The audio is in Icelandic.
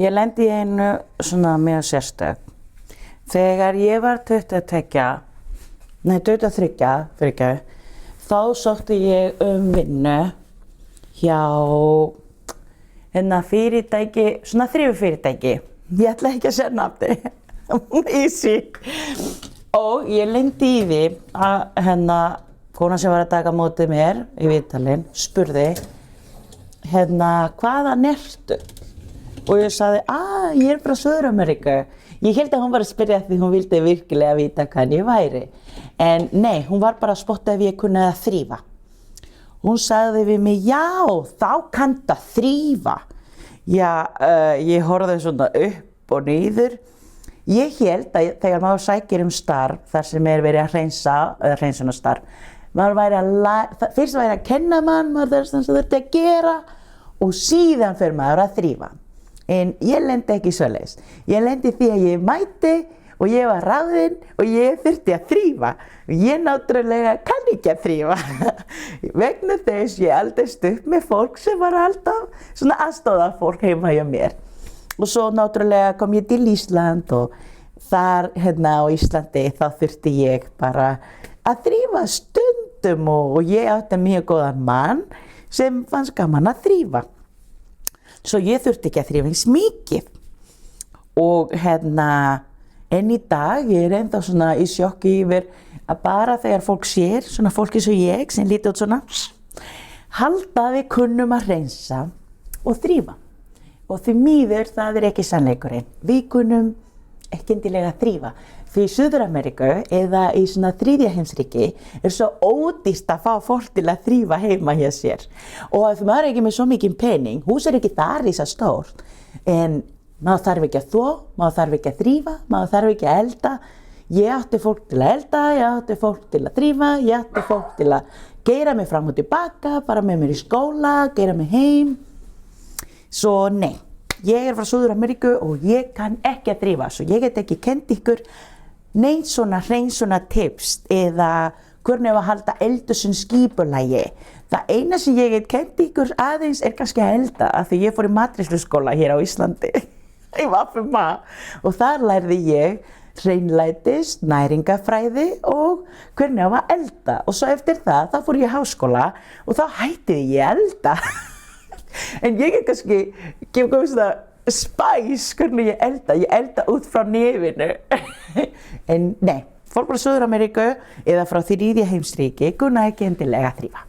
Ég lendi í einu svona mjög sérstök. Þegar ég var 23, þá sótti ég vinnu hjá fyrirtæki, svona þrifafyrirtæki. Ég ætla ekki að segja nafni, easy. Og ég lendi í því að kona sem var að taka á móti mér í viðtalinn spurði hvaðan ertu? Og ég sagði, ég frá Suður-Ameríku. Ég hélt að hún var að spyrja því hún vildi virkilega vita hvaðan ég væri. En nei, hún var bara að spotta ef ég kunni að þrífa. Hún sagði við mig, já, þá kanntu að þrífa. Já, ég horfði svona upp og niður. Ég hélt að þegar maður sækir starf þar sem verið að hreinsa, eða hreinsunarstarf, fyrst væri að kenna maður þess að þurfti að gera og síðan fer maður að þrífa. En ég lendi ekki svoleiðis. Ég lendi því að ég mæti og ég var ráðin og ég þurfti að þrífa. Ég náttúrulega kann ekki að þrífa. Vegna þess ég eldist upp með fólk sem var alltaf svona aðstoðarfólk heima hjá mér. Og svo náttúrulega kom ég til Ísland og þar á Íslandi þá þurfti ég bara að þrífa stundum og ég átti mjög góðan mann sem fannst gaman að þrífa. Svo ég þurfti ekki að þrífa eins mikið. Og enn í dag ég ennþá svona í sjokki yfir að bara þegar fólk sér, svona fólk eins og ég sem líti út svona, halda að við kunnum að hreinsa og þrífa. Og því miður það ekki sannleikurinn. Við kunnum ekki endilega að þrífa. Því í Suður-Ameríku eða í svona þriðja heimsríki svo ódýrt að fá fólk til að þrífa heima hjá sér. Og ef maður ekki með svo mikið pening, hús ekki það risa stórt, en maður þarf ekki að þvo, maður þarf ekki að þrífa, maður þarf ekki að elda. Ég átti fólk til að elda, ég átti fólk til að þrífa, ég átti fólk til að gera mig fram og tilbaka, fara með mér í skóla, gera mig heim. Svo nei, ég frá Suður-Ameríku og ég kann ekki að þrífa, svo ég get ekki kennt ykkur neins svona tips eða hvernig að halda eldhúsin skipulagi. Það eina sem ég get kennt ykkur aðeins kannski að elda, af því ég fór í matreiðsluskóla hér á Íslandi, í VFMA, og þar lærði ég hreinlætis, næringafræði og hvernig að elda. Og svo eftir það, þá fór ég í háskóla og þá hætti ég að elda. En ég kannski gefa svona spæs hvernig ég elda út frá nefinu. En nei, fólk frá Suður-Ameríku eða frá þriðja heimsríki kunna ekki endilega að þrífa.